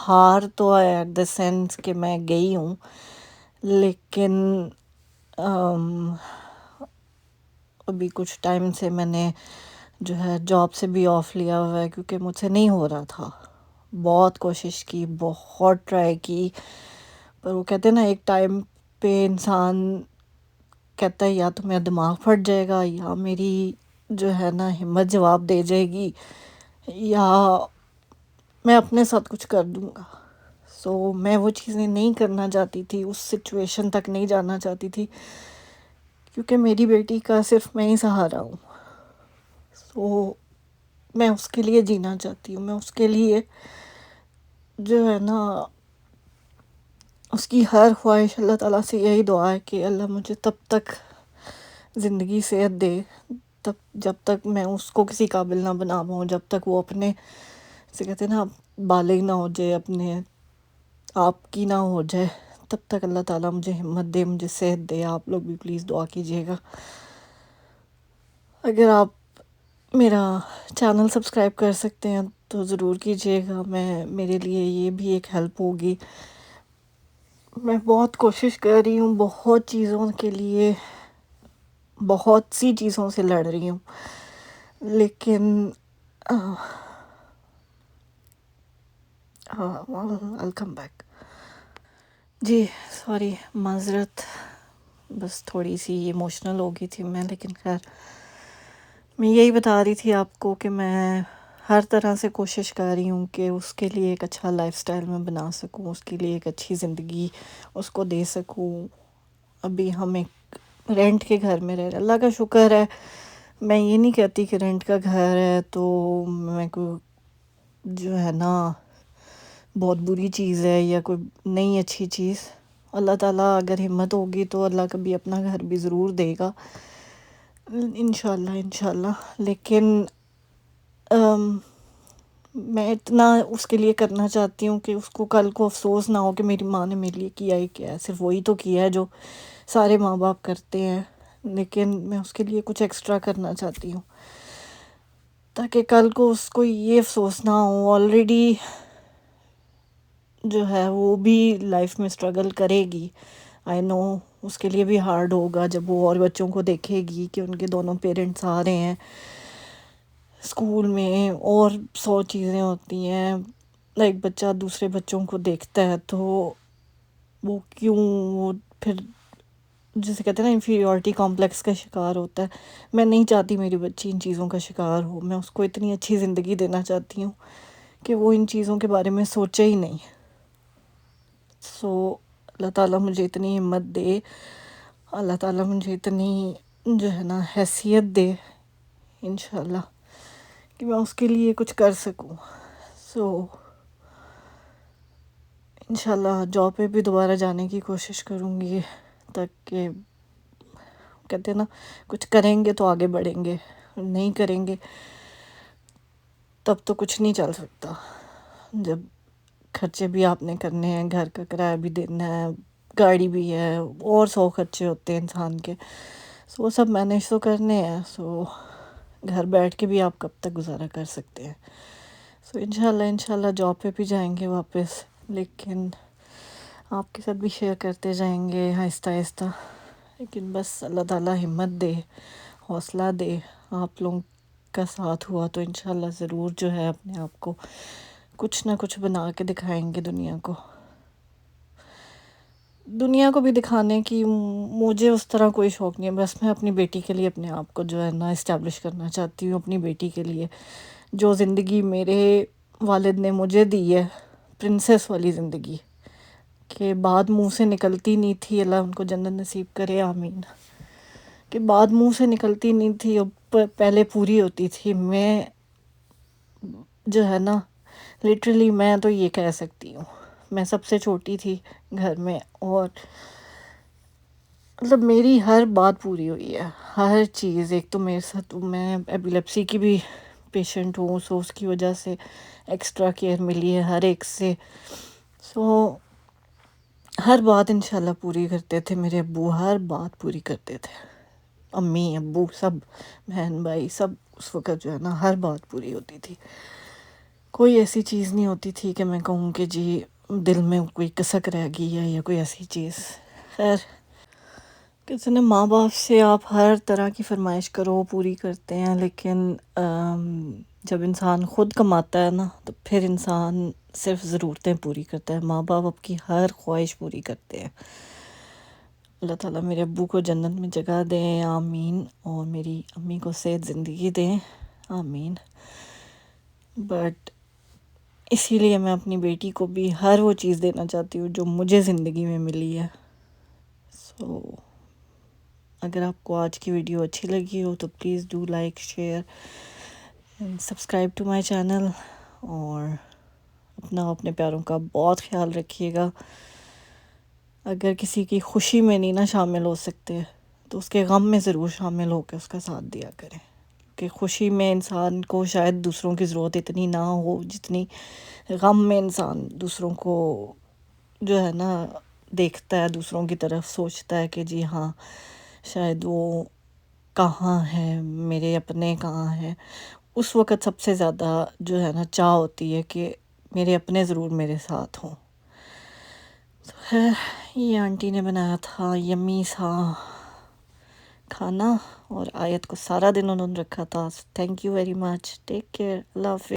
ہار تو at the sense کہ میں گئی ہوں، لیکن ابھی کچھ ٹائم سے میں نے جو ہے جاب سے بھی آف لیا ہوا ہے، کیونکہ مجھ سے نہیں ہو رہا تھا. بہت کوشش کی، بہت ٹرائی کی، پر وہ کہتے ہیں نا ایک ٹائم پہ انسان کہتا ہے یا تو میرا دماغ پھٹ جائے گا یا میری جو ہے نا ہمت جواب دے جائے گی، یا میں اپنے ساتھ کچھ کر دوں گا. سو میں وہ چیزیں نہیں کرنا چاہتی تھی، اس سچویشن تک نہیں جانا چاہتی تھی، کیونکہ میری بیٹی کا صرف میں ہی سہارا ہوں. سو میں اس کے لیے جینا چاہتی ہوں، میں اس کے لیے جو ہے نا اس کی ہر خواہش اللہ تعالیٰ سے یہی دعا ہے کہ اللہ مجھے تب تک زندگی صحت دے، تب جب تک میں اس کو کسی قابل نہ بنا پاؤں، جب تک وہ اپنے سے کہتے ہیں نا بالغ نہ ہو جائے، اپنے آپ کی نہ ہو جائے، تب تک اللہ تعالیٰ مجھے ہمت دے، مجھے صحت دے. آپ لوگ بھی پلیز دعا کیجیے گا. اگر آپ میرا چینل سبسکرائب کر سکتے ہیں تو ضرور کیجیے گا، میرے لیے یہ بھی ایک ہیلپ ہوگی. میں بہت کوشش کر رہی ہوں، بہت چیزوں کے لیے بہت سی چیزوں سے لڑ رہی ہوں، لیکن I'll come back. جی سوری، معذرت، بس تھوڑی سی ایموشنل ہو گئی تھی میں. لیکن خیر، میں یہی بتا رہی تھی آپ کو کہ میں ہر طرح سے کوشش کر رہی ہوں کہ اس کے لیے ایک اچھا لائف سٹائل میں بنا سکوں، اس کے لیے ایک اچھی زندگی اس کو دے سکوں. ابھی ہم ایک رینٹ کے گھر میں رہ رہے، اللہ کا شکر ہے. میں یہ نہیں کہتی کہ رینٹ کا گھر ہے تو میں کو جو ہے نا بہت بری چیز ہے یا کوئی نہیں اچھی چیز. اللہ تعالیٰ اگر ہمت ہوگی تو اللہ کبھی اپنا گھر بھی ضرور دے گا، انشاءاللہ انشاءاللہ. لیکن میں اتنا اس کے لیے کرنا چاہتی ہوں کہ اس کو کل کو افسوس نہ ہو کہ میری ماں نے میرے لیے کیا ہی کیا ہے، صرف وہی تو کیا ہے جو سارے ماں باپ کرتے ہیں. لیکن میں اس کے لیے کچھ ایکسٹرا کرنا چاہتی ہوں تاکہ کل کو اس کو یہ افسوس نہ ہو. آلریڈی جو ہے وہ بھی لائف میں اسٹرگل کرے گی، آئی نو اس کے لیے بھی ہارڈ ہوگا جب وہ اور بچوں کو دیکھے گی کہ ان کے دونوں پیرنٹس آ رہے ہیں اسکول میں، اور 100 چیزیں ہوتی ہیں. ایک بچہ دوسرے بچوں کو دیکھتا ہے تو وہ وہ پھر جسے کہتے ہیں نا انفیریورٹی کمپلیکس کا شکار ہوتا ہے. میں نہیں چاہتی میری بچی ان چیزوں کا شکار ہو. میں اس کو اتنی اچھی زندگی دینا چاہتی ہوں کہ وہ ان چیزوں کے بارے میں سوچے ہی نہیں. سو اللہ تعالیٰ مجھے اتنی ہمت دے، اللہ تعالیٰ مجھے اتنی جو ہے نا حیثیت دے انشاءاللہ کہ میں اس کے لیے کچھ کر سکوں. سو انشاءاللہ جاب پہ بھی دوبارہ جانے کی کوشش کروں گی، تاکہ کہتے ہیں نا کچھ کریں گے تو آگے بڑھیں گے، نہیں کریں گے تب تو کچھ نہیں چل سکتا. جب خرچے بھی آپ نے کرنے ہیں، گھر کا کرایہ بھی دینا ہے، گاڑی بھی ہے، اور 100 خرچے ہوتے ہیں انسان کے. سو وہ سب مینیج تو کرنے ہیں. سو گھر بیٹھ کے بھی آپ کب تک گزارا کر سکتے ہیں. سو انشاءاللہ جاب پہ بھی جائیں گے واپس، لیکن آپ کے ساتھ بھی شیئر کرتے جائیں گے آہستہ آہستہ. لیکن بس اللہ تعالیٰ ہمت دے، حوصلہ دے. آپ لوگوں کا ساتھ ہوا تو انشاءاللہ ضرور جو ہے اپنے آپ کو کچھ نہ کچھ بنا کے دکھائیں گے دنیا کو بھی دکھانے کی. مجھے اس طرح کوئی شوق نہیں ہے، بس میں اپنی بیٹی کے لیے اپنے آپ کو جو ہے نا اسٹیبلش کرنا چاہتی ہوں. اپنی بیٹی کے لیے جو زندگی میرے والد نے مجھے دی ہے، پرنسس والی زندگی کہ بات منہ سے نکلتی نہیں تھی، اللہ ان کو جنت نصیب کرے آمین، کہ بات منہ سے نکلتی نہیں تھی اب پہلے پوری ہوتی تھی. میں جو ہے نا لٹرلی میں تو یہ کہہ سکتی ہوں میں سب سے چھوٹی تھی گھر میں، اور مطلب میری ہر بات پوری ہوئی ہے، ہر چیز. ایک تو میرے ساتھ میں ایپیلیپسی کی بھی پیشنٹ ہوں، سو اس کی وجہ سے ایکسٹرا کیئر ملی ہے ہر ایک سے. سو ہر بات انشاءاللہ پوری کرتے تھے میرے ابو، ہر بات پوری کرتے تھے. امی ابو سب، بہن بھائی سب، اس وقت جو ہے نا ہر بات پوری ہوتی تھی. کوئی ایسی چیز نہیں ہوتی تھی کہ میں کہوں کہ جی دل میں کوئی کسک رہ گئی ہے یا کوئی ایسی چیز. خیر کسی نے ماں باپ سے آپ ہر طرح کی فرمائش کرو پوری کرتے ہیں، لیکن جب انسان خود کماتا ہے نا تو پھر انسان صرف ضرورتیں پوری کرتا ہے. ماں باپ آپ کی ہر خواہش پوری کرتے ہیں. اللہ تعالیٰ میرے ابو کو جنت میں جگہ دیں، آمین، اور میری امی کو صحت زندگی دیں، آمین. بٹ اسی لیے میں اپنی بیٹی کو بھی ہر وہ چیز دینا چاہتی ہوں جو مجھے زندگی میں ملی ہے. سو اگر آپ کو آج کی ویڈیو اچھی لگی ہو تو please do like, share and subscribe to my channel, اور اپنے پیاروں کا بہت خیال رکھیے گا. اگر کسی کی خوشی میں نہیں نا شامل ہو سکتے تو اس کے غم میں ضرور شامل ہو کے اس کا ساتھ دیا کریں، کہ خوشی میں انسان کو شاید دوسروں کی ضرورت اتنی نہ ہو جتنی غم میں انسان دوسروں کو جو ہے نا دیکھتا ہے، دوسروں کی طرف سوچتا ہے کہ جی ہاں شاید وہ کہاں ہے، میرے اپنے کہاں ہیں. اس وقت سب سے زیادہ جو ہے نا چاہ ہوتی ہے کہ میرے اپنے ضرور میرے ساتھ ہوں. خیر یہ آنٹی نے بنایا تھا یمی سا کھانا، اور آیت کو سارا دن انہوں نے رکھا تھا. Thank you very much, take care, اللہ حافظ.